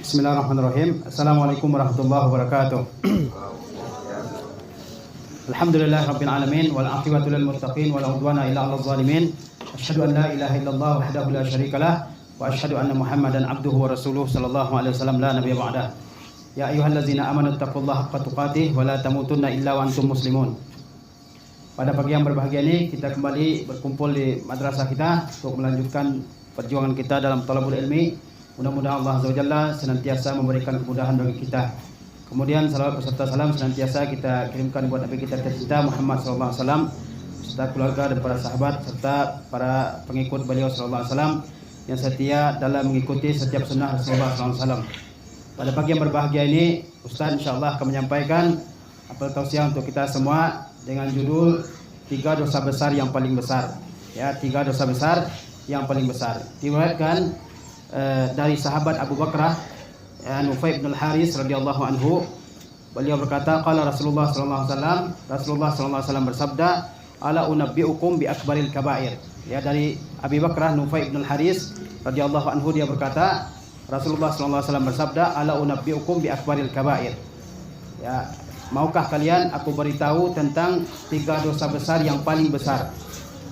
Bismillahirrahmanirrahim. Assalamualaikum warahmatullahi wabarakatuh. Alhamdulillah rabbil alamin wal aqibatu lil muttaqin wala udwana illa 'alal zalimin. Asyhadu an la ilaha illallah wahdahu la syarikalah wa asyhadu anna Muhammadan abduhu wa rasuluh sallallahu alaihi wasallam la nabiyya ba'dah. Ya ayyuhallazina amanu taqullaha haqqa tuqatih wa la tamutunna illa wa antum muslimun. Pada pagi yang berbahagia ini kita kembali berkumpul di madrasah kita untuk melanjutkan perjuangan kita dalam thalabul ilmi. Mudah-mudahan Allah Azza wa Jalla senantiasa memberikan kemudahan bagi kita. Kemudian salawat beserta salam senantiasa kita kirimkan buat Nabi kita tercinta Muhammad sallallahu alaihi wasallam, serta keluarga dan para sahabat serta para pengikut beliau sallallahu alaihi wasallam yang setia dalam mengikuti setiap sunnah Rasulullah sallallahu alaihi wasallam. Pada pagi yang berbahagia ini, Ustaz insyaallah akan menyampaikan apel tausiah untuk kita semua dengan judul 3 dosa besar yang paling besar. Ya, 3 dosa besar yang paling besar. Diriwayatkan dari sahabat Abu Bakrah Nufai bin Al-Haris radhiyallahu anhu, beliau berkata, qala Rasulullah sallallahu alaihi wasallam, Rasulullah sallallahu alaihi wasallam bersabda, ala unabbiukum bi akbaril kabair. Ya, dari Abu Bakrah Nufai bin Al-Haris radhiyallahu anhu, dia berkata, Rasulullah sallallahu alaihi wasallam bersabda, ala unabbiukum bi akbaril kabair. Ya, maukah kalian aku beritahu tentang 3 dosa besar yang paling besar?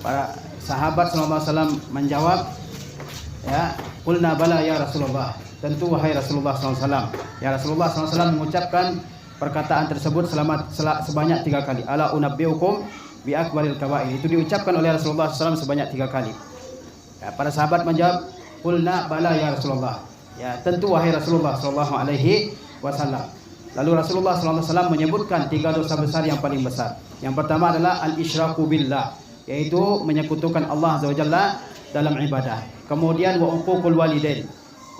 Para sahabat sallallahu alaihi wasallam menjawab, ya, qulna bala ya Rasulullah, tentu wahai Rasulullah SAW. Ya, Rasulullah SAW mengucapkan perkataan tersebut sebanyak 3 kali. Ala unabbiukum bi akbaril kabair. Itu diucapkan oleh Rasulullah SAW sebanyak 3 kali. Ya, para sahabat menjawab, qulna bala ya Rasulullah. Ya, tentu wahai Rasulullah SAW. Lalu Rasulullah SAW menyebutkan 3 dosa besar yang paling besar. Yang pertama adalah al-isyraku billah, yaitu menyekutukan Allah Azza wa Jalla dalam ibadah. Kemudian wa uququl walidain,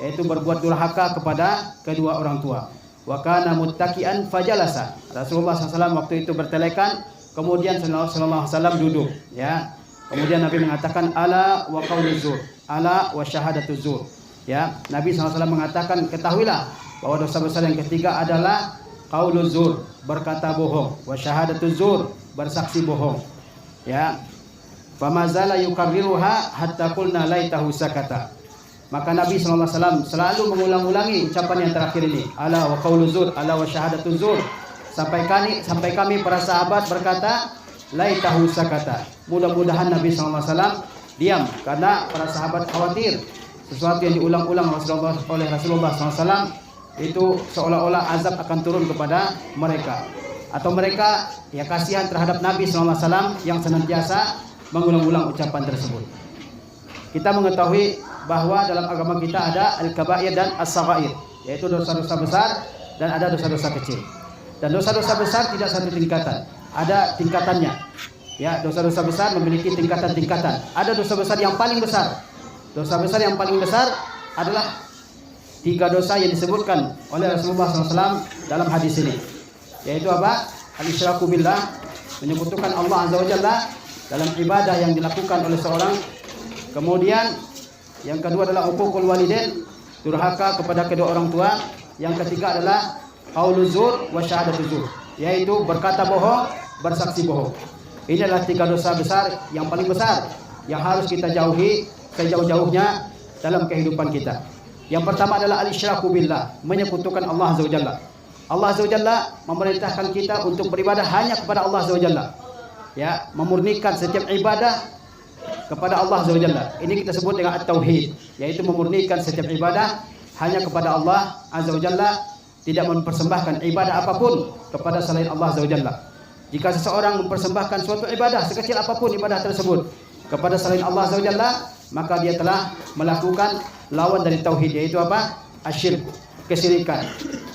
yaitu berbuat durhaka kepada kedua orang tua. Wa kana muttaqian fajalasa. Rasulullah SAW waktu itu bertelekan, kemudian sallallahu alaihi wasallam duduk, ya. Kemudian Nabi mengatakan ala wa qauluz zur, ala wa syahadatuz zur. Ya, Nabi SAW mengatakan, ketahuilah bahwa dosa besar yang ketiga adalah qauluz zur, berkata bohong, wa syahadatuz zur, bersaksi bohong. Ya. Famazala yukarriruha hatta qulna laitahu sakata. Maka Nabi SAW selalu mengulang-ulangi ucapan yang terakhir ini, ala wa qauluz zur, ala wa syahadatuz zur, sampai kami para sahabat berkata laitahu sakata. Mudah-mudahan Nabi SAW diam, karena para sahabat khawatir sesuatu yang diulang-ulang oleh Rasulullah SAW itu seolah-olah azab akan turun kepada mereka, atau mereka ya kasihan terhadap Nabi SAW yang senantiasa mengulang-ulang ucapan tersebut. Kita mengetahui bahwa dalam agama kita ada al-kabair dan as-saghair, yaitu dosa-dosa besar dan ada dosa-dosa kecil. Dan dosa-dosa besar tidak satu tingkatan, ada tingkatannya. Ya, dosa-dosa besar memiliki tingkatan-tingkatan. Ada dosa besar yang paling besar. Dosa besar yang paling besar adalah 3 dosa yang disebutkan oleh Rasulullah SAW dalam hadis ini, yaitu apa? Al-isyraku billah, menyekutukan Allah Azza wa Jalla dalam ibadah yang dilakukan oleh seorang. Kemudian yang kedua adalah uququl walidain, durhaka kepada kedua orang tua. Yang ketiga adalah qauluz zur wa syahadatuz zur, yaitu berkata bohong, bersaksi bohong. Ini adalah 3 dosa besar yang paling besar yang harus kita jauhi sejauh-jauhnya dalam kehidupan kita. Yang pertama adalah al-isyraku billah, menyekutukan Allah Azza wa Jalla. Allah Azza wa Jalla memerintahkan kita untuk beribadah hanya kepada Allah Azza wa Jalla. Ya, memurnikan setiap ibadah kepada Allah Azza wa Jalla. Ini kita sebut dengan at-tauhid, yaitu memurnikan setiap ibadah hanya kepada Allah Azza wa Jalla, tidak mempersembahkan ibadah apapun kepada selain Allah Azza wa Jalla. Jika seseorang mempersembahkan suatu ibadah sekecil apapun ibadah tersebut kepada selain Allah Azza wa Jalla, maka dia telah melakukan lawan dari tauhid, yaitu apa? Asyirk, kesyirikan.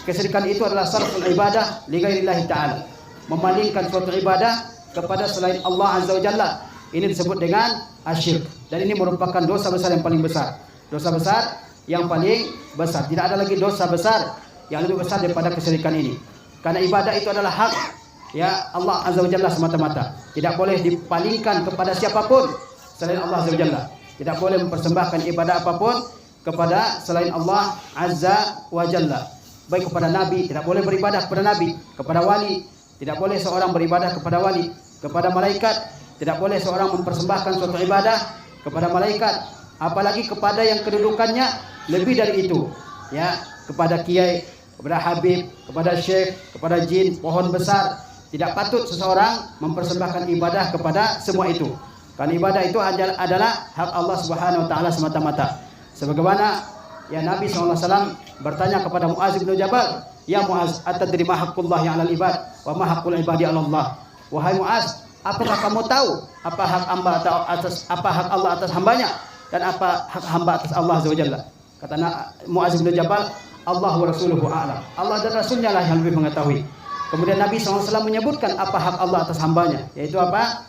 Kesyirikan itu adalah sarful ibadah li ghairillahi ta'ala, memalingkan suatu ibadah kepada selain Allah Azza wa Jalla. Ini disebut dengan asyirk, dan ini merupakan dosa besar yang paling besar. Dosa besar yang paling besar. Tidak ada lagi dosa besar yang lebih besar daripada kesyirikan ini. Karena ibadah itu adalah hak ya Allah Azza wa Jalla semata-mata. Tidak boleh dipalingkan kepada siapapun selain Allah Azza wa Jalla. Tidak boleh mempersembahkan ibadah apapun kepada selain Allah Azza wa Jalla. Baik kepada Nabi, tidak boleh beribadah kepada Nabi. Kepada wali, tidak boleh seorang beribadah kepada wali. Kepada malaikat, tidak boleh seorang mempersembahkan suatu ibadah kepada malaikat. Apalagi kepada yang kedudukannya lebih dari itu. Ya, kepada kiai, kepada habib, kepada syekh, kepada jin, pohon besar. Tidak patut seseorang mempersembahkan ibadah kepada semua itu. Karena ibadah itu adalah hak Allah Subhanahu wa taala semata-mata. Sebagaimana ya Nabi SAW bertanya kepada Muaz bin Jabal, "Ya Muaz, atadri ma haqqullahi 'alal ibad wa ma haqqul ibadi 'ala Allah?" Wahai Muaz, apakah kamu tahu apa hak hamba apa hak Allah atas hambanya dan apa hak hamba atas Allah Azza wa Jalla? Kata Muaz bin Jabal, "Allah wa rasuluhu a'lam." Allah dan Rasulnya lah yang lebih mengetahui. Kemudian Nabi SAW menyebutkan apa hak Allah atas hambanya, yaitu apa?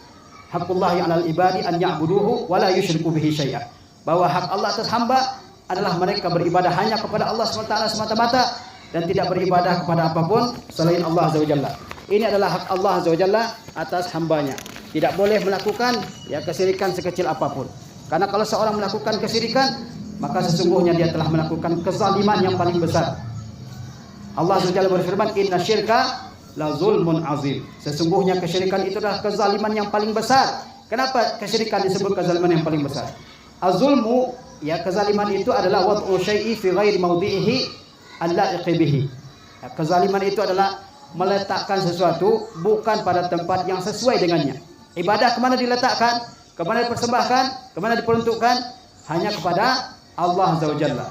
Haqqullahi 'alal ibadi an ya'buduhu wa la yusyriku bihi syai'a. Bahwa hak Allah atas hamba adalah mereka beribadah hanya kepada Allah SWT semata-mata dan tidak beribadah kepada apapun selain Allah Azza wa Jalla. Ini adalah hak Allah Azza wa Jalla atas hambanya. Tidak boleh melakukan ya kesyirikan sekecil apapun. Karena kalau seorang melakukan kesyirikan, maka sesungguhnya dia telah melakukan kezaliman yang paling besar. Allah Azza wa Jalla berfirman, "Inna syirka la zulmun azim." Sesungguhnya kesyirikan itu adalah kezaliman yang paling besar. Kenapa kesyirikan disebut kezaliman yang paling besar? Az-zulmu, ya kezaliman itu adalah wad'u syai'i fi ghairi mawdi'ihi al-la'iqi bihi. Ya, kezaliman itu adalah meletakkan sesuatu bukan pada tempat yang sesuai dengannya. Ibadah kemana diletakkan? Kemana dipersembahkan? Kemana diperuntukkan? Hanya kepada Allah Azza wa Jalla.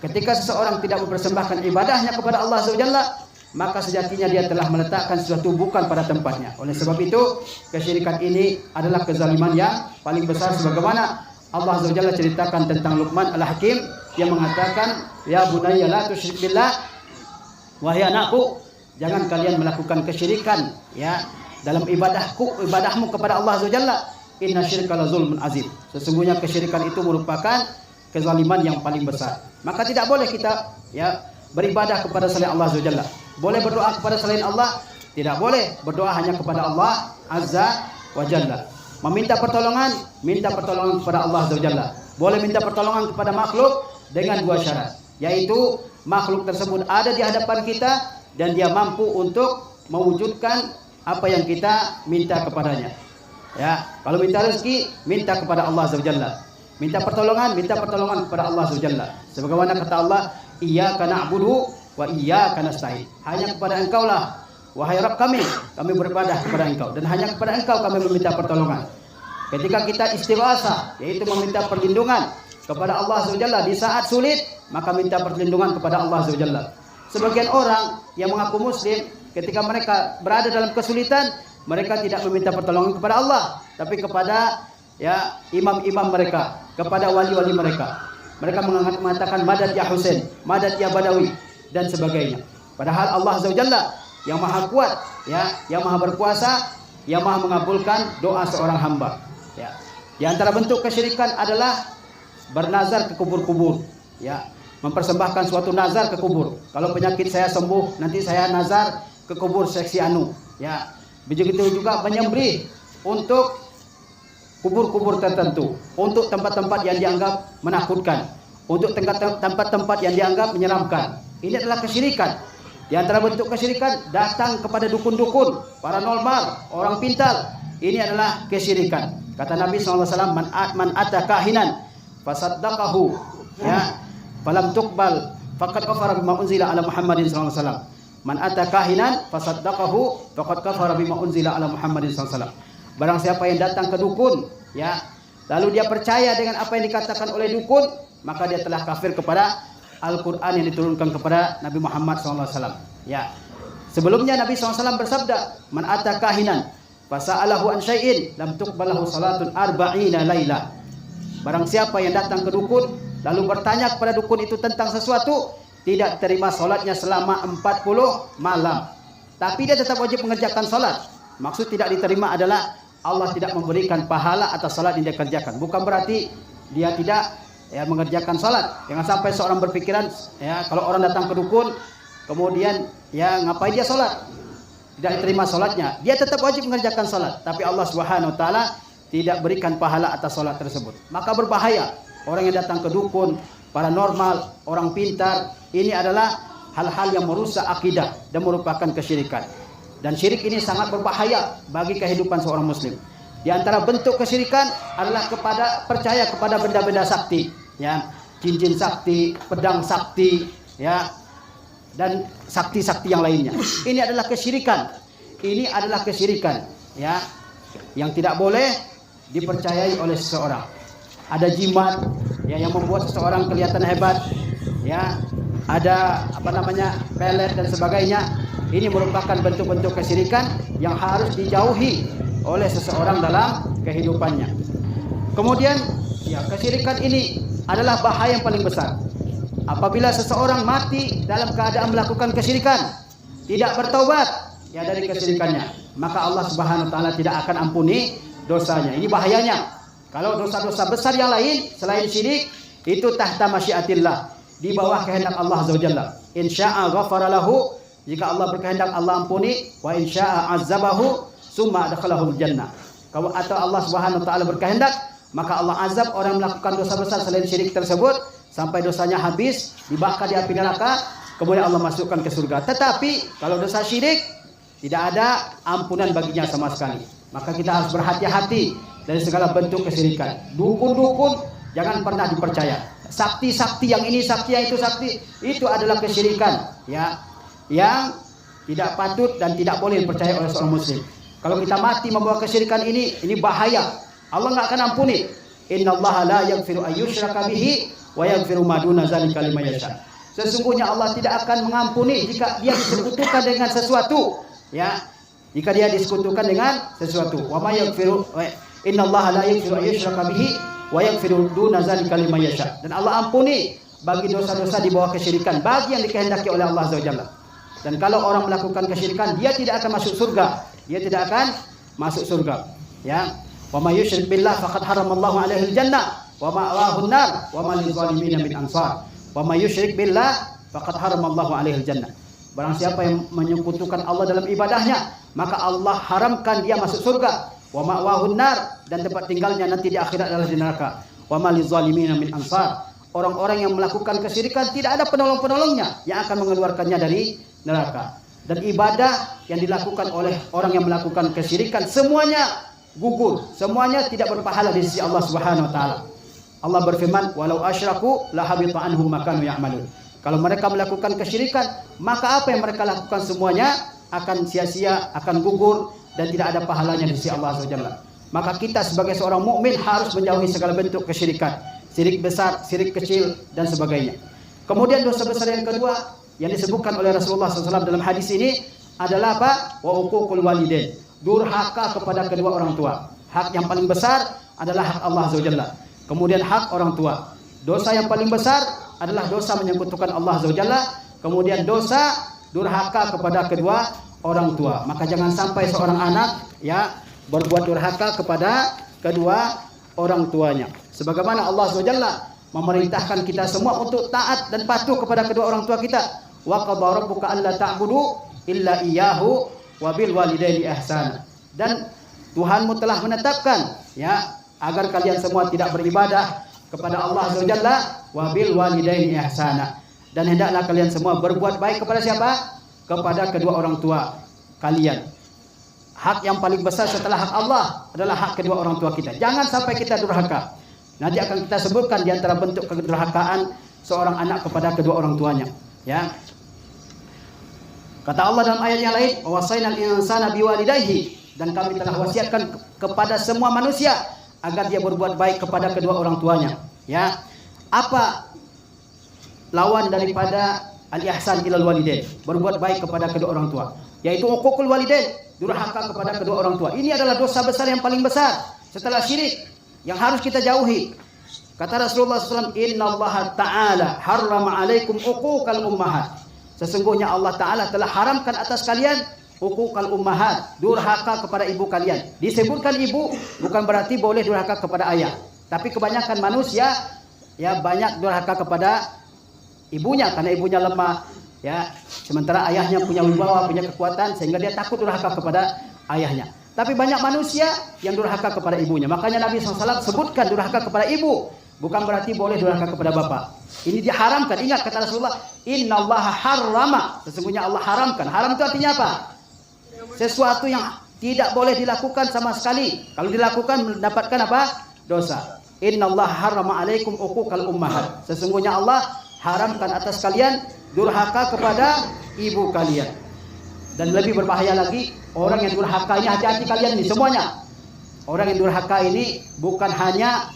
Ketika seseorang tidak mempersembahkan ibadahnya kepada Allah Azza wa Jalla, maka sejatinya dia telah meletakkan sesuatu bukan pada tempatnya. Oleh sebab itu, kesyirikan ini adalah kezaliman yang paling besar, sebagaimana Allah Azza wa Jalla ceritakan tentang Luqman Al-Hakim yang mengatakan, "Ya bunayya la tusyrik billah." Wahai anakku, jangan kalian melakukan kesyirikan ya dalam ibadahmu kepada Allah Azza wa Jalla. Inna syirka la zulmun azim. Sesungguhnya kesyirikan itu merupakan kezaliman yang paling besar. Maka tidak boleh kita ya beribadah kepada selain Allah Azza wa Jalla. Boleh berdoa kepada selain Allah? Tidak boleh. Berdoa hanya kepada Allah Azza wa Jalla. Meminta pertolongan, minta pertolongan kepada Allah Azza wa Jalla. Boleh minta pertolongan kepada makhluk dengan dua syarat, yaitu makhluk tersebut ada di hadapan kita dan dia mampu untuk mewujudkan apa yang kita minta kepadanya. Ya, kalau minta rezeki, minta kepada Allah Azza wa Jalla. Minta pertolongan kepada Allah Azza wa Jalla. Sebagaimana kata Allah, "Iyyaka na'budu wa iyyaka nasta'in." Hanya kepada Engkau lah, wahai Rabb kami beribadah kepada Engkau dan hanya kepada Engkau kami meminta pertolongan. Ketika kita istighasa, yaitu meminta perlindungan kepada Allah Azza wa Jalla di saat sulit, maka minta perlindungan kepada Allah Azza wa Jalla. Sebagian orang yang mengaku muslim, ketika mereka berada dalam kesulitan, mereka tidak meminta pertolongan kepada Allah, tapi kepada ya imam-imam mereka, kepada wali-wali mereka. Mereka mengatakan madad ya Husain, madad ya Badawi dan sebagainya. Padahal Allah Azza wa Jalla yang maha kuat, ya, yang maha berkuasa, yang maha mengabulkan doa seorang hamba. Ya. Di antara bentuk kesyirikan adalah bernazar ke kubur-kubur, ya, mempersembahkan suatu nazar ke kubur. Kalau penyakit saya sembuh, nanti saya nazar ke kubur seksi anu, ya. Begitu juga menyembelih untuk kubur-kubur tertentu, untuk tempat-tempat yang dianggap menakutkan, untuk tempat-tempat yang dianggap menyeramkan. Ini adalah kesyirikan. Di antara bentuk kesyirikan, datang kepada dukun-dukun, paranormal, orang pintar. Ini adalah kesyirikan. Kata Nabi SAW, man ata kahinan fasaddaqahu ya falam tuqbal faqad kafara bima unzila ala Muhammadin SAW. Man ata kahinan fasaddaqahu faqad kafara bima unzila ala Muhammadin SAW. Barang siapa yang datang ke dukun, ya, lalu dia percaya dengan apa yang dikatakan oleh dukun, maka dia telah kafir kepada Al-Quran yang diturunkan kepada Nabi Muhammad SAW. Ya, sebelumnya Nabi SAW bersabda, "Man ata kahinan fasa'alahu an syai'in lam tuqbalahu salatun arba'ina laila." Barang siapa yang datang ke dukun lalu bertanya kepada dukun itu tentang sesuatu, tidak terima salatnya selama 40 malam. Tapi dia tetap wajib mengerjakan salat. Maksud tidak diterima adalah Allah tidak memberikan pahala atas salat yang dia kerjakan. Bukan berarti dia tidak ya mengerjakan salat. Jangan sampai seorang berpikiran ya kalau orang datang ke dukun kemudian ya ngapain dia salat? Tidak diterima salatnya. Dia tetap wajib mengerjakan salat, tapi Allah Subhanahu wa taala tidak berikan pahala atas salat tersebut. Maka berbahaya orang yang datang ke dukun, paranormal, orang pintar. Ini adalah hal-hal yang merusak akidah dan merupakan kesyirikan. Dan syirik ini sangat berbahaya bagi kehidupan seorang muslim. Di antara bentuk kesyirikan adalah percaya kepada benda-benda sakti, ya, cincin sakti, pedang sakti, ya, dan sakti-sakti yang lainnya. Ini adalah kesyirikan. Ini adalah kesyirikan, ya, yang tidak boleh dipercayai oleh seseorang. Ada jimat, ya, yang membuat seseorang kelihatan hebat, ya. Ada pelet dan sebagainya. Ini merupakan bentuk-bentuk kesyirikan yang harus dijauhi oleh seseorang dalam kehidupannya. Kemudian, ya, kesyirikan ini adalah bahaya yang paling besar. Apabila seseorang mati dalam keadaan melakukan kesyirikan, tidak bertaubat, ya, dari kesyirikannya, maka Allah Subhanahu wa taala tidak akan ampuni dosanya. Ini bahayanya. Kalau dosa-dosa besar yang lain selain syirik itu tahta masyiatillah, di bawah kehendak Allah Azza wa Jalla. Insya'a ghafara lahu, jika Allah berkehendak Allah ampuni, wa insya'a azabahu summa adkhalahul jannah. Kalau atau Allah Subhanahu wa taala berkehendak, maka Allah azab orang melakukan dosa besar selain syirik tersebut sampai dosanya habis, dibakar di api neraka, kemudian Allah masukkan ke surga. Tetapi kalau dosa syirik tidak ada ampunan baginya sama sekali. Maka kita harus berhati-hati dari segala bentuk kesyirikan. Dukun-dukun jangan pernah dipercaya. Sakti-sakti yang ini, sakti yang itu, sakti itu adalah kesyirikan, ya, yang tidak patut dan tidak boleh dipercaya oleh seorang muslim. Kalau kita mati membawa kesyirikan ini bahaya. Allah enggak akan ampuni. Innallaha la yaghfiru ayyushraka bihi wa yaghfiru ma duna dzalika liman yasha. Sesungguhnya Allah tidak akan mengampuni jika dia disekutukan dengan sesuatu, ya. Jika dia disekutukan dengan sesuatu. Wa may yaghfiru innallaha la yaghfiru ayyushraka bihi wa yaghfiru duna dzalika liman yasha. Dan Allah ampuni bagi dosa-dosa di bawah kesyirikan bagi yang dikehendaki oleh Allah Azza wa Jalla. Dan kalau orang melakukan kesyirikan, dia tidak akan masuk surga. Dia tidak akan masuk surga, ya. Wa may yusyrik billah faqad haramallahu alaihi al-jannah wa ma'wahu an-nar wa ma lizalimin min ansar. Wa may yusyrik billah faqad haramallahu alaihi al-jannah. Barang siapa yang menyekutukan Allah dalam ibadahnya, maka Allah haramkan dia masuk surga. Wa ma'wahu an-nar, dan tempat tinggalnya nanti di akhirat adalah di neraka. Wa ma lizalimin min ansar. Orang-orang yang melakukan kesyirikan tidak ada penolong-penolongnya yang akan mengeluarkannya dari neraka. Dan ibadah yang dilakukan oleh orang yang melakukan kesyirikan semuanya gugur, semuanya tidak berpahala di sisi Allah Subhanahu wa taala. Allah berfirman, "Walau asyraku la habita anhum ma kanu ya'malun." Kalau mereka melakukan kesyirikan, maka apa yang mereka lakukan semuanya akan sia-sia, akan gugur dan tidak ada pahalanya di sisi Allah Subhanahu wa taala. Maka kita sebagai seorang mukmin harus menjauhi segala bentuk kesyirikan, syirik besar, syirik kecil dan sebagainya. Kemudian dosa besar yang kedua yang disebutkan oleh Rasulullah SAW dalam hadis ini adalah apa? Wa uququl walidain, durhaka kepada kedua orang tua. Hak yang paling besar adalah hak Allah Azza wa Jalla. Kemudian hak orang tua. Dosa yang paling besar adalah dosa menyekutukan Allah Azza wa Jalla. Kemudian dosa durhaka kepada kedua orang tua. Maka jangan sampai seorang anak, ya, berbuat durhaka kepada kedua orang tuanya. Sebagaimana Allah Azza wa Jalla memerintahkan kita semua untuk taat dan patuh kepada kedua orang tua kita. Wa qadara rabbuka alla ta'budu illa iyyahu wa bil walidaini ihsana. Dan Tuhanmu telah menetapkan, ya, agar kalian semua tidak beribadah kepada Allah Azza wa Jalla wa bil walidaini ihsana. Dan hendaklah kalian semua berbuat baik kepada siapa? Kepada kedua orang tua kalian. Hak yang paling besar setelah hak Allah adalah hak kedua orang tua kita. Jangan sampai kita durhaka. Nanti akan kita sebutkan di antara bentuk kedurhakaan seorang anak kepada kedua orang tuanya, ya. Kata Allah dalam ayat yang lain, "Wasainal insana biwalidayhi," dan kami telah wasiatkan kepada semua manusia agar dia berbuat baik kepada kedua orang tuanya, ya. Apa lawan daripada al-ihsan ilal walidain? Berbuat baik kepada kedua orang tua, yaitu uququl walidain, durhaka kepada kedua orang tua. Ini adalah dosa besar yang paling besar setelah syirik yang harus kita jauhi. Kata Rasulullah SAW, "Innallaha ta'ala harrama 'alaikum uquqal ummahat." Sesungguhnya Allah Ta'ala telah haramkan atas kalian uquqal ummahat, durhaka kepada ibu kalian. Disebutkan ibu bukan berarti boleh durhaka kepada ayah. Tapi kebanyakan manusia, ya, banyak durhaka kepada ibunya karena ibunya lemah, ya. Sementara ayahnya punya wibawa, punya kekuatan sehingga dia takut durhaka kepada ayahnya. Tapi banyak manusia yang durhaka kepada ibunya. Makanya Nabi SAW sebutkan durhaka kepada ibu, bukan berarti boleh durhaka kepada bapak. Ini diharamkan. Ingat kata Rasulullah, "Innallaha harrama." Sesungguhnya Allah haramkan. Haram itu artinya apa? Sesuatu yang tidak boleh dilakukan sama sekali. Kalau dilakukan mendapatkan apa? Dosa. "Innallaha harrama 'alaikum uquqal ummahat." Sesungguhnya Allah haramkan atas kalian durhaka kepada ibu kalian. Dan lebih berbahaya lagi, orang yang durhaka ini, hati-hati kalian nih semuanya. Orang yang durhaka ini bukan hanya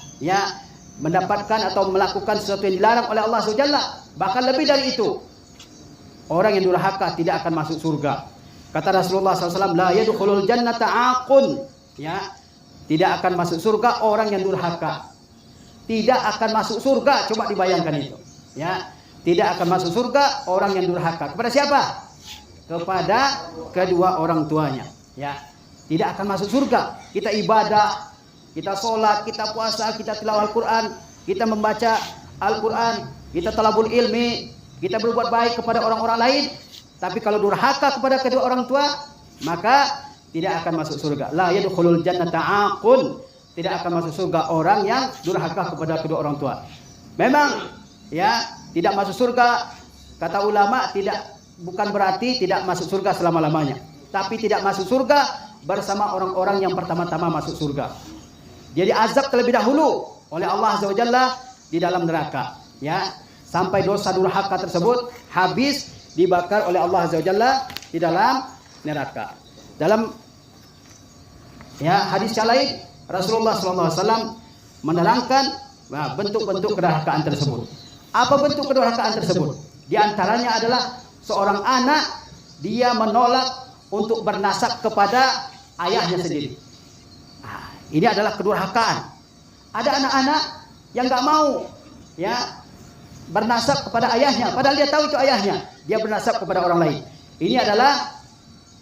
mendapatkan atau melakukan sesuatu yang dilarang oleh Allah SWT, bahkan lebih dari itu. Orang yang durhaka tidak akan masuk surga. Kata Rasulullah SAW, la yadkhulul jannata aqun. Tidak akan masuk surga orang yang durhaka. Tidak akan masuk surga, coba dibayangkan itu. Tidak akan masuk surga orang yang durhaka. Kepada siapa? Kepada kedua orang tuanya. Tidak akan masuk surga. Kita ibadah, kita sholat, kita puasa, kita tilawah Al-Quran, kita membaca Al-Quran, kita talabul ilmi, kita berbuat baik kepada orang-orang lain. Tapi kalau durhaka kepada kedua orang tua, maka tidak akan masuk surga. La yadkhulul jannata aqun. Tidak akan masuk surga orang yang durhaka kepada kedua orang tua. Memang tidak masuk surga, kata ulama, bukan berarti tidak masuk surga selama-lamanya. Tapi tidak masuk surga bersama orang-orang yang pertama-tama masuk surga. Jadi azab terlebih dahulu oleh Allah Azza wa Jalla di dalam neraka. Sampai dosa durhaka tersebut habis dibakar oleh Allah Azza wa Jalla di dalam neraka. Dalam hadis yang lain, Rasulullah SAW menerangkan bentuk-bentuk kedurhakaan tersebut. Apa bentuk kedurhakaan tersebut? Di antaranya adalah seorang anak dia menolak untuk bernasab kepada ayahnya sendiri. Ini adalah kedurhakaan. Ada anak-anak yang nggak mau bernasab kepada ayahnya, padahal dia tahu itu ayahnya. Dia bernasab kepada orang lain. Ini adalah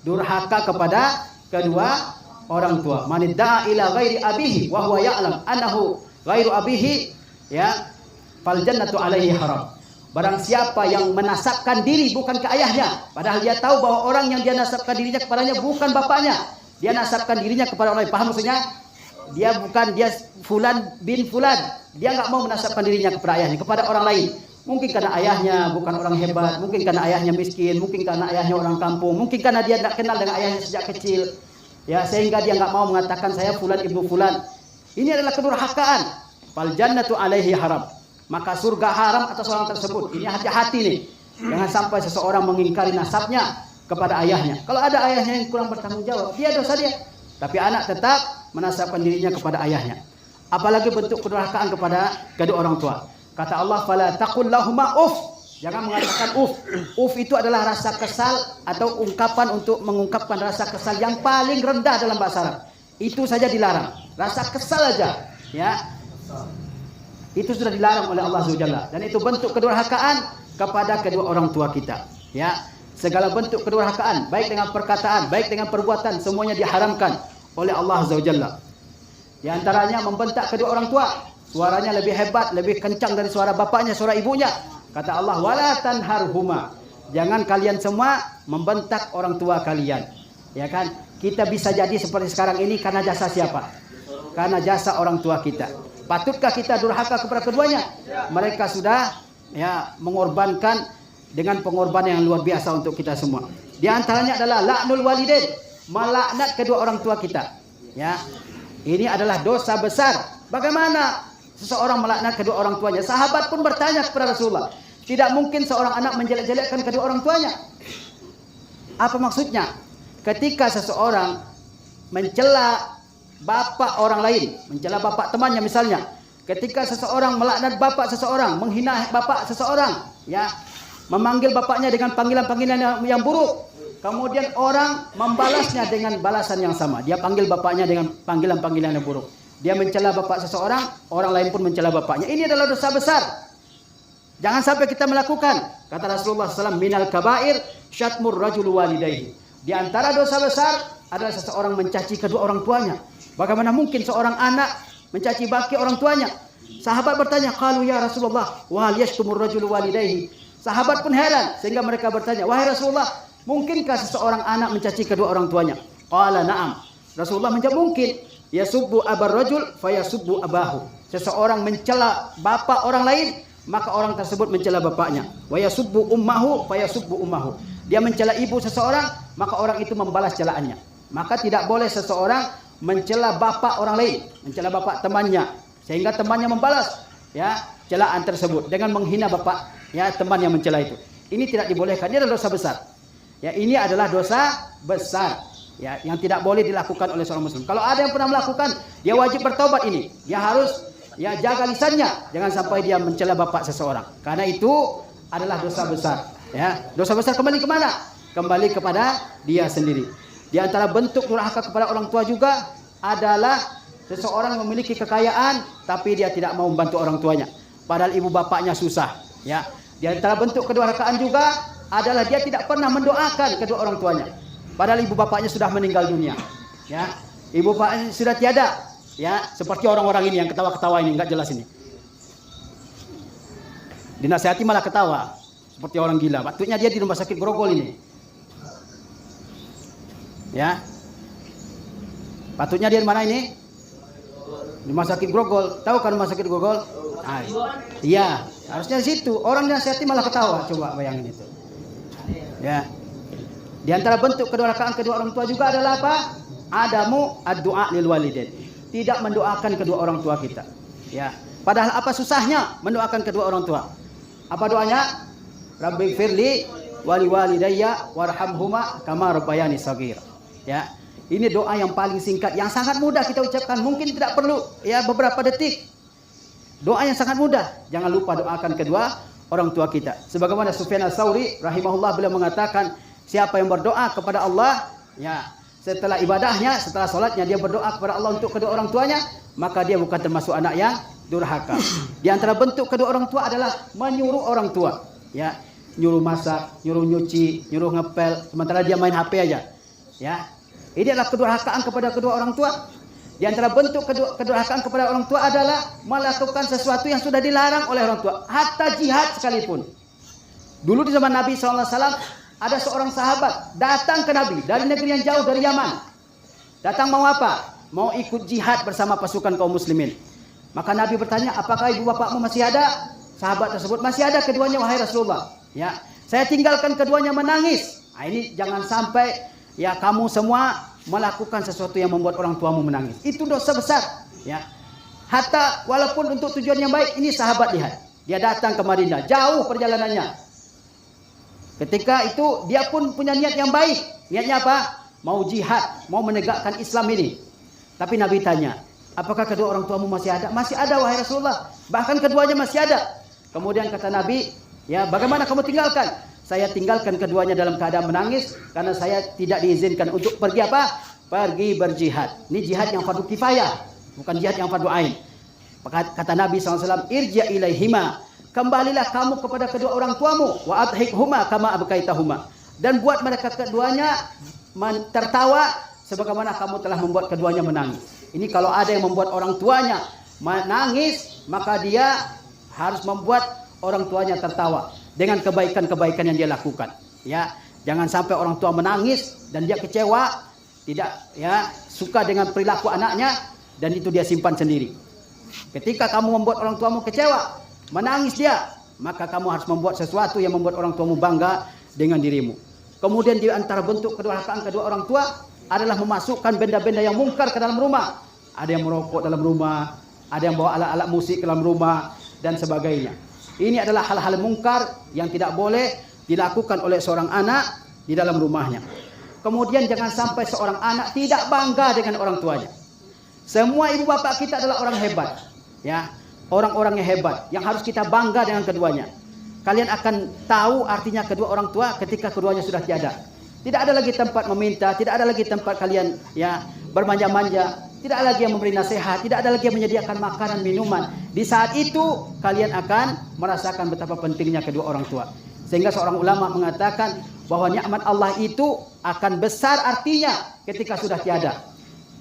durhaka kepada kedua orang tua. Man idda'a ila ghairi abihi wa huwa ya'lam annahu ghairu abihi fal jannatu alaihi haram. Barang siapa yang menasabkan diri bukan ke ayahnya, padahal dia tahu bahwa orang yang dia nasabkan dirinya kepadanya bukan bapaknya. Dia nasabkan dirinya kepada orang lain. Paham maksudnya? Dia fulan bin fulan. Dia enggak mau menasabkan dirinya kepada ayahnya, kepada orang lain. Mungkin karena ayahnya bukan orang hebat, mungkin karena ayahnya miskin, mungkin karena ayahnya orang kampung, mungkin karena dia tidak kenal dengan ayahnya sejak kecil. Sehingga dia enggak mau mengatakan saya fulan ibnu fulan. Ini adalah kedurhakaan. Fal jannatu alaihi haram. Maka surga haram atas orang tersebut. Ini hati-hati nih. Jangan sampai seseorang mengingkari nasabnya kepada ayahnya. Kalau ada ayahnya yang kurang bertanggung jawab, dia dosa dia. Tapi anak tetap menasabkan dirinya kepada ayahnya. Apalagi bentuk kedurhakaan kepada kedua orang tua. Kata Allah, fala taqul lahuma uff. Jangan mengatakan uff. Uff itu adalah rasa kesal atau ungkapan untuk mengungkapkan rasa kesal yang paling rendah dalam bahasa Arab. Itu saja dilarang. Rasa kesal aja, itu sudah dilarang oleh Allah SWT. Dan itu bentuk kedurhakaan kepada kedua orang tua kita. Segala bentuk kedurhakaan, baik dengan perkataan, baik dengan perbuatan, semuanya diharamkan oleh Allah SWT. Di antaranya membentak kedua orang tua. Suaranya lebih hebat, lebih kencang dari suara bapaknya, suara ibunya. Kata Allah, wala tanharhuma. Jangan kalian semua membentak orang tua kalian. Kita bisa jadi seperti sekarang ini karena jasa siapa? Karena jasa orang tua kita. Patutkah kita durhaka kepada keduanya? Mereka sudah mengorbankan dengan pengorbanan yang luar biasa untuk kita semua. Di antaranya adalah la'nul walidain, melaknat kedua orang tua kita. Ini adalah dosa besar. Bagaimana seseorang melaknat kedua orang tuanya? Sahabat pun bertanya kepada Rasulullah, tidak mungkin seorang anak menjelek-jelekkan kedua orang tuanya. Apa maksudnya? Ketika seseorang mencela bapak orang lain, mencela bapak temannya misalnya, ketika seseorang melaknat bapak seseorang, menghina bapak seseorang, memanggil bapaknya dengan panggilan-panggilan yang buruk, kemudian orang membalasnya dengan balasan yang sama. Dia panggil bapaknya dengan panggilan-panggilan yang buruk. Dia mencela bapak seseorang, orang lain pun mencela bapaknya. Ini adalah dosa besar. Jangan sampai kita melakukan. Kata Rasulullah SAW, minal kabair syatmur rajulu walidayhi. Di antara dosa besar adalah seseorang mencaci kedua orang tuanya. Bagaimana mungkin seorang anak mencaci maki orang tuanya? Sahabat bertanya, qalu ya Rasulullah, wa hal yashtumur rajulu walidayhi. Sahabat pun heran sehingga mereka bertanya, wahai Rasulullah, mungkinkah seseorang anak mencaci kedua orang tuanya? Qala na'am. Rasulullah menjawab, mungkin. Yasubbu abar rajul fayasubbu abahu. Seseorang mencela bapak orang lain, maka orang tersebut mencela bapaknya. Wa yasubbu ummahu fayasubbu ummahu. Dia mencela ibu seseorang, maka orang itu membalas celaannya. Maka tidak boleh seseorang mencela bapak orang lain, mencela bapak temannya, sehingga temannya membalas celaan tersebut dengan menghina bapak ya teman yang mencela itu. Ini tidak dibolehkan, ini adalah dosa besar. Ya, ini adalah dosa besar. Ya, yang tidak boleh dilakukan oleh seorang muslim. Kalau ada yang pernah melakukan, dia wajib bertaubat ini. Dia harus ya jaga lisannya, jangan sampai dia mencela bapak seseorang. Karena itu adalah dosa besar. Ya, dosa besar kembali kemana? Kembali kepada dia sendiri. Di antara bentuk durhaka kepada orang tua juga adalah seseorang memiliki kekayaan tapi dia tidak mau membantu orang tuanya. Padahal ibu bapaknya susah. Ya, di antara bentuk kedurhakaan juga adalah dia tidak pernah mendoakan kedua orang tuanya. Padahal ibu bapaknya sudah meninggal dunia. Ya, ibu bapaknya sudah tiada. Ya, seperti orang-orang ini yang ketawa-ketawa ini, nggak jelas ini. Dinasihati malah ketawa, seperti orang gila. Patutnya dia di rumah sakit Grogol ini. Ya, patutnya dia di mana ini? Di rumah sakit Grogol. Tahu kan rumah sakit Grogol? Iya, harusnya di situ. Orang dinasihati malah ketawa. Coba bayangin itu. Ya. Di antara bentuk kedurhakaan kedua orang tua juga adalah apa? Adamu ad-du'a lil walidain. Tidak mendoakan kedua orang tua kita. Ya. Padahal apa susahnya mendoakan kedua orang tua? Apa doanya? Rabbighfirli wali walidayya warhamhuma kama rabbayani shaghira. Ya. Ini doa yang paling singkat, yang sangat mudah kita ucapkan. Mungkin tidak perlu ya beberapa detik. Doa yang sangat mudah. Jangan lupa doakan kedua orang tua kita. Sebagaimana Sufyan Ats-Tsauri rahimahullah beliau mengatakan, siapa yang berdoa kepada Allah, ya, setelah ibadahnya, setelah sholatnya dia berdoa kepada Allah untuk kedua orang tuanya, maka dia bukan termasuk anak yang durhaka. Di antara bentuk kedua orang tua adalah menyuruh orang tua, ya, nyuruh masak, nyuruh nyuci, nyuruh ngepel, sementara dia main HP aja, ya. Ini adalah kedurhakaan kepada kedua orang tua. Di antara bentuk kedurhakaan kepada orang tua adalah melakukan sesuatu yang sudah dilarang oleh orang tua, hatta jihad sekalipun. Dulu di zaman Nabi SAW ada seorang sahabat datang ke Nabi dari negeri yang jauh dari Yaman. Datang mau apa? Mau ikut jihad bersama pasukan kaum muslimin. Maka Nabi bertanya, apakah ibu bapakmu masih ada? Sahabat tersebut, masih ada keduanya wahai Rasulullah. Ya, saya tinggalkan keduanya menangis. Nah, ini jangan sampai ya kamu semua melakukan sesuatu yang membuat orang tuamu menangis. Itu dosa besar. Ya, hatta walaupun untuk tujuan yang baik. Ini sahabat lihat, dia datang ke Madinah, jauh perjalanannya. Ketika itu dia pun punya niat yang baik. Niatnya apa? Mau jihad, mau menegakkan Islam ini. Tapi Nabi tanya, apakah kedua orang tuamu masih ada? Masih ada wahai Rasulullah. Bahkan keduanya masih ada. Kemudian kata Nabi, ya bagaimana kamu tinggalkan? Saya tinggalkan keduanya dalam keadaan menangis karena saya tidak diizinkan untuk pergi apa? Pergi berjihad. Ini jihad yang fardu kifayah, bukan jihad yang fardu ain. Kata Nabi SAW, irja ilaihima. Kembalilah kamu kepada kedua orang tuamu, wa adhikhuma kama abkaitahuma, dan buat mereka keduanya tertawa sebagaimana kamu telah membuat keduanya menangis. Ini kalau ada yang membuat orang tuanya menangis, maka dia harus membuat orang tuanya tertawa dengan kebaikan-kebaikan yang dia lakukan. Ya, jangan sampai orang tua menangis dan dia kecewa, tidak ya suka dengan perilaku anaknya dan itu dia simpan sendiri. Ketika kamu membuat orang tuamu kecewa, menangis dia, maka kamu harus membuat sesuatu yang membuat orang tuamu bangga dengan dirimu. Kemudian di antara bentuk kedurhakaan kedua orang tua adalah memasukkan benda-benda yang mungkar ke dalam rumah. Ada yang merokok dalam rumah, ada yang bawa alat-alat musik ke dalam rumah dan sebagainya. Ini adalah hal-hal mungkar yang tidak boleh dilakukan oleh seorang anak di dalam rumahnya. Kemudian jangan sampai seorang anak tidak bangga dengan orang tuanya. Semua ibu bapak kita adalah orang hebat, ya. Orang-orang yang hebat, yang harus kita bangga dengan keduanya. Kalian akan tahu artinya kedua orang tua ketika keduanya sudah tiada. Tidak ada lagi tempat meminta, tidak ada lagi tempat kalian ya bermanja-manja, tidak ada lagi yang memberi nasihat, tidak ada lagi yang menyediakan makanan, minuman. Di saat itu kalian akan merasakan betapa pentingnya kedua orang tua. Sehingga seorang ulama mengatakan bahwa nikmat Allah itu akan besar artinya ketika sudah tiada.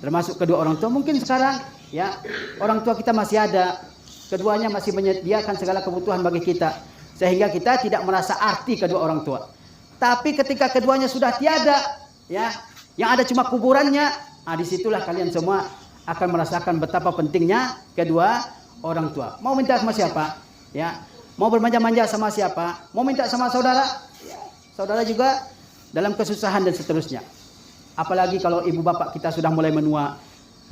Termasuk kedua orang tua. Mungkin sekarang ya orang tua kita masih ada, keduanya masih menyediakan segala kebutuhan bagi kita, sehingga kita tidak merasa arti kedua orang tua. Tapi ketika keduanya sudah tiada, ya, yang ada cuma kuburannya, disitulah kalian semua akan merasakan betapa pentingnya kedua orang tua. Mau minta sama siapa? Ya, mau bermanja-manja sama siapa? Mau minta sama saudara? Ya, saudara juga dalam kesusahan dan seterusnya. Apalagi kalau ibu bapak kita sudah mulai menua,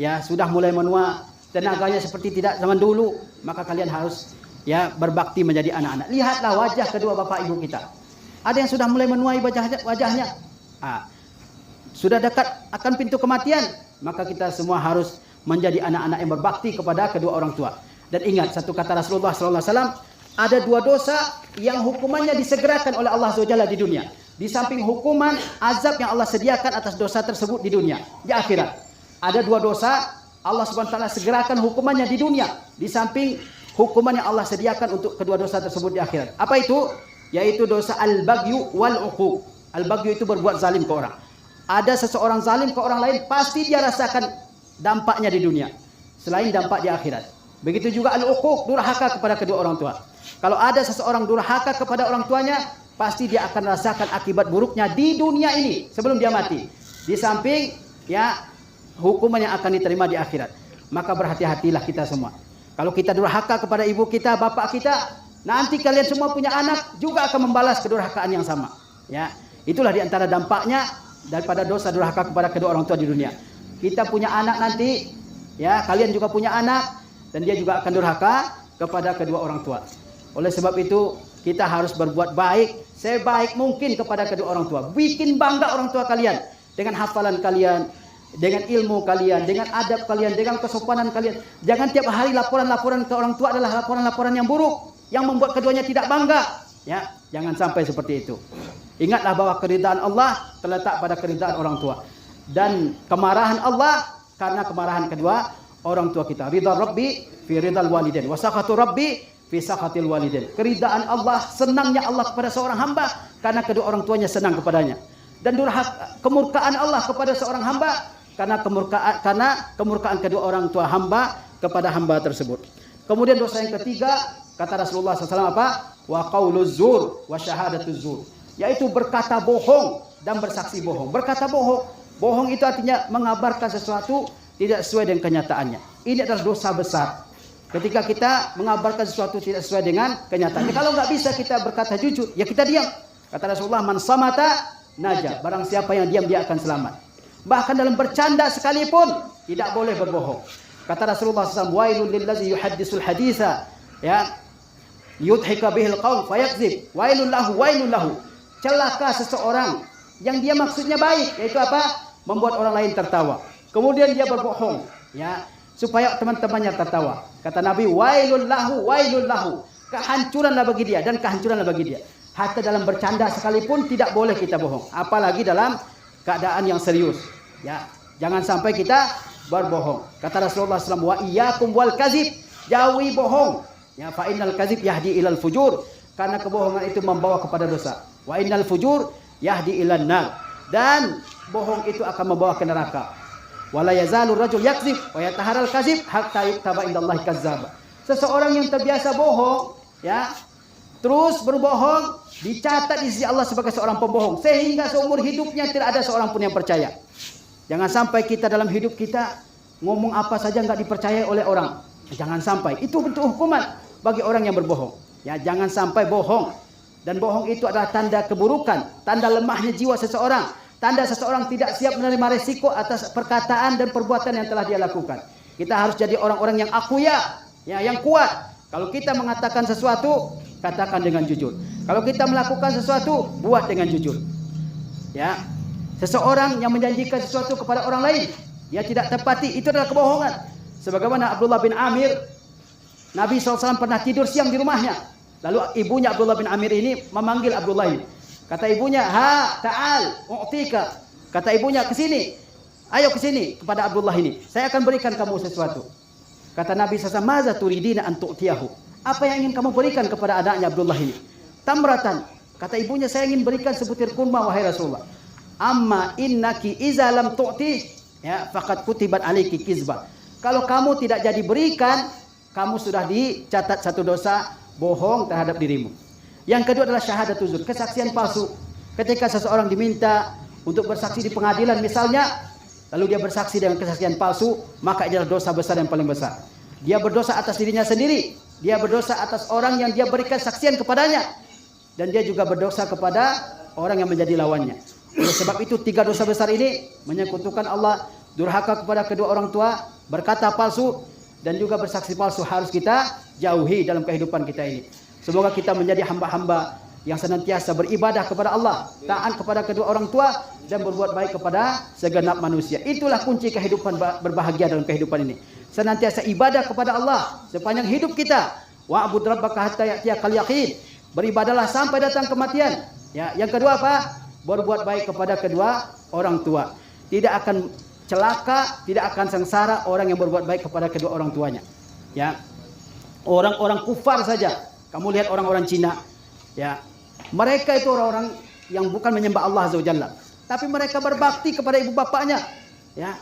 ya, sudah mulai menua. Tenaganya seperti tidak zaman dulu, maka kalian harus ya berbakti menjadi anak-anak. Lihatlah wajah kedua bapak ibu kita. Ada yang sudah mulai menuai wajahnya. Sudah dekat akan pintu kematian, maka kita semua harus menjadi anak-anak yang berbakti kepada kedua orang tua. Dan ingat satu kata Rasulullah SAW, ada 2 dosa yang hukumannya disegerakan oleh Allah SWT di dunia. Di samping hukuman azab yang Allah sediakan atas dosa tersebut di dunia, di akhirat. Ada 2 dosa Allah SWT segerakan hukumannya di dunia, di samping hukuman yang Allah sediakan untuk kedua dosa tersebut di akhirat. Apa itu? Yaitu dosa al-baghyu wal-uquq. Al-baghyu itu berbuat zalim ke orang. Ada seseorang zalim ke orang lain, pasti dia rasakan dampaknya di dunia, selain dampak di akhirat. Begitu juga al-uquq, durhaka kepada kedua orang tua. Kalau ada seseorang durhaka kepada orang tuanya, pasti dia akan rasakan akibat buruknya di dunia ini sebelum dia mati. Di samping ya hukuman yang akan diterima di akhirat. Maka berhati-hatilah kita semua. Kalau kita durhaka kepada ibu kita, bapak kita, nanti kalian semua punya anak juga akan membalas kedurhakaan yang sama. Ya, itulah di antara dampaknya daripada dosa durhaka kepada kedua orang tua di dunia. Kita punya anak nanti, ya kalian juga punya anak, dan dia juga akan durhaka kepada kedua orang tua. Oleh sebab itu kita harus berbuat baik sebaik mungkin kepada kedua orang tua. Bikin bangga orang tua kalian dengan hafalan kalian, dengan ilmu kalian, dengan adab kalian, dengan kesopanan kalian. Jangan tiap hari laporan-laporan ke orang tua adalah laporan-laporan yang buruk, yang membuat keduanya tidak bangga. Ya, jangan sampai seperti itu. Ingatlah bahwa keridhaan Allah terletak pada keridhaan orang tua, dan kemarahan Allah karena kemarahan kedua orang tua kita. Ridha Rabbi fi ridhal walidain wa sakhatu Rabbi fi sakhatil walidain. Keridhaan Allah, senangnya Allah kepada seorang hamba karena kedua orang tuanya senang kepadanya. Dan kemurkaan Allah kepada seorang hamba karena kemurkaan kedua orang tua hamba kepada hamba tersebut. Kemudian dosa yang ketiga, kata Rasulullah SAW apa? Wa qauluz zur wa syahadatuz zur. Yaitu berkata bohong dan bersaksi bohong. Berkata bohong. Bohong itu artinya mengabarkan sesuatu tidak sesuai dengan kenyataannya. Ini adalah dosa besar. Ketika kita mengabarkan sesuatu tidak sesuai dengan kenyataannya. Kalau nggak bisa kita berkata jujur, ya kita diam. Kata Rasulullah, man samata naja. Barang siapa yang diam dia akan selamat. Bahkan dalam bercanda sekalipun tidak boleh berbohong. Kata Rasulullah SAW, wailul lillazi yuhaddisul haditha, ya, yudhika bihil qaum fayakzib. Wailul lahu. Celaka seseorang yang dia maksudnya baik, yaitu apa? Membuat orang lain tertawa. Kemudian dia berbohong, ya, supaya teman-temannya tertawa. Kata Nabi, wailul lahu. Kehancuranlah bagi dia dan kehancuranlah bagi dia. Hatta dalam bercanda sekalipun tidak boleh kita bohong, apalagi dalam keadaan yang serius. Ya, jangan sampai kita berbohong. Kata Rasulullah SAW, wa iyyakum wal kadzib, jauhi bohong. Ya, fa innal kadzib yahdi ilal fujur, karena kebohongan itu membawa kepada dosa. Wa innal fujur yahdi ilan nar, dan bohong itu akan membawa ke neraka. Wala yazalu rajul yakzib wa yataharal kadzib hatta yuktaba indallahi kazzab. Seseorang yang terbiasa bohong, ya, terus berbohong, dicatat di sisi Allah sebagai seorang pembohong, sehingga seumur hidupnya tidak ada seorang pun yang percaya. Jangan sampai kita dalam hidup kita ngomong apa saja nggak dipercaya oleh orang. Jangan sampai. Itu bentuk hukuman bagi orang yang berbohong. Ya, jangan sampai bohong. Dan bohong itu adalah tanda keburukan, tanda lemahnya jiwa seseorang, tanda seseorang tidak siap menerima resiko atas perkataan dan perbuatan yang telah dia lakukan. Kita harus jadi orang-orang yang akuya, ya, yang kuat. Kalau kita mengatakan sesuatu, katakan dengan jujur. Kalau kita melakukan sesuatu, buat dengan jujur. Ya, seseorang yang menjanjikan sesuatu kepada orang lain, ya tidak tepati, itu adalah kebohongan. Sebagaimana Abdullah bin Amir, Nabi SAW pernah tidur siang di rumahnya. Lalu ibunya Abdullah bin Amir ini memanggil Abdullah ini. Kata ibunya, ha, ta'al, u'tika. Kata ibunya, ke sini. Ayo ke sini kepada Abdullah ini. Saya akan berikan kamu sesuatu. Kata Nabi SAW, maza turidina an tu'tiyahu. Apa yang ingin kamu berikan kepada anaknya Abdullah ini? Tamratan. Kata ibunya, saya ingin berikan sebutir kurma, wahai Rasulullah. Amma innaki iza lam tu'ti, ya, faqad kutibat alaiki kizbah. Kalau kamu tidak jadi berikan, kamu sudah dicatat satu dosa bohong terhadap dirimu. Yang kedua adalah syahadatuz zur, kesaksian palsu. Ketika seseorang diminta untuk bersaksi di pengadilan misalnya, lalu dia bersaksi dengan kesaksian palsu, maka ini adalah dosa besar yang paling besar. Dia berdosa atas dirinya sendiri, dia berdosa atas orang yang dia berikan saksian kepadanya, dan dia juga berdosa kepada orang yang menjadi lawannya. Oleh sebab itu 3 dosa besar ini menyekutukan Allah, durhaka kepada kedua orang tua, berkata palsu, dan juga bersaksi palsu harus kita jauhi dalam kehidupan kita ini. Semoga kita menjadi hamba-hamba yang senantiasa beribadah kepada Allah, taat kepada kedua orang tua, dan berbuat baik kepada segenap manusia. Itulah kunci kehidupan berbahagia dalam kehidupan ini. Senantiasa ibadah kepada Allah sepanjang hidup kita. Wa'bud rabbaka hatta ya'tiyakal yaqin. Beribadahlah sampai datang kematian. Ya, yang kedua apa? Berbuat baik kepada kedua orang tua. Tidak akan celaka, tidak akan sengsara orang yang berbuat baik kepada kedua orang tuanya. Ya. Orang-orang kufar saja. Kamu lihat orang-orang Cina, ya. Mereka itu orang-orang yang bukan menyembah Allah Azza wa Jalla, tapi mereka berbakti kepada ibu bapaknya. Ya.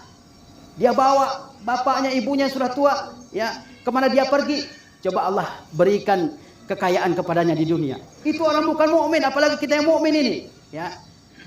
Dia bawa bapaknya, ibunya sudah tua, ya. Kemana dia pergi? Coba Allah berikan kekayaan kepadanya di dunia. Itu orang bukan mukmin, apalagi kita yang mukmin ini, ya.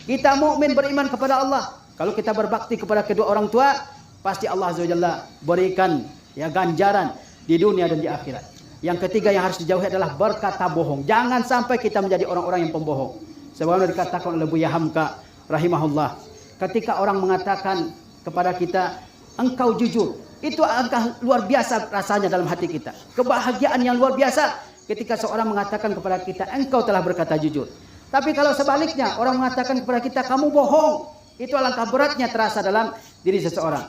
Kita mukmin beriman kepada Allah. Kalau kita berbakti kepada kedua orang tua, pasti Allah Azza wa Jalla berikan ya ganjaran di dunia dan di akhirat. Yang ketiga yang harus dijauhi adalah berkata bohong. Jangan sampai kita menjadi orang-orang yang pembohong. Sebagaimana dikatakan oleh Buya Hamka rahimahullah, ketika orang mengatakan kepada kita, engkau jujur, itu angka luar biasa rasanya dalam hati kita. Kebahagiaan yang luar biasa ketika seorang mengatakan kepada kita, engkau telah berkata jujur. Tapi kalau sebaliknya orang mengatakan kepada kita, kamu bohong, itu alangkah beratnya terasa dalam diri seseorang.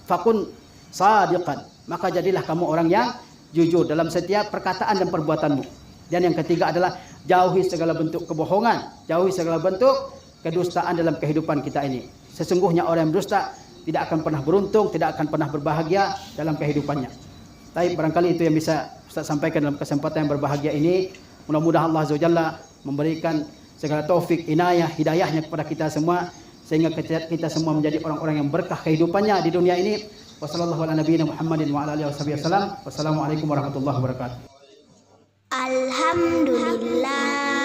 Fakun sadiqan, maka jadilah kamu orang yang jujur dalam setiap perkataan dan perbuatanmu. Dan yang ketiga adalah jauhi segala bentuk kebohongan, jauhi segala bentuk kedustaan dalam kehidupan kita ini. Sesungguhnya orang yang berdusta tidak akan pernah beruntung, tidak akan pernah berbahagia dalam kehidupannya. Tapi barangkali itu yang bisa Ustaz sampaikan dalam kesempatan yang berbahagia ini. Mudah-mudahan Allah Azza wa Jalla memberikan segala taufik, inayah, hidayahnya kepada kita semua, sehingga kita semua menjadi orang-orang yang berkah kehidupannya di dunia ini. Wassalamualaikum warahmatullahi wabarakatuh. Alhamdulillah.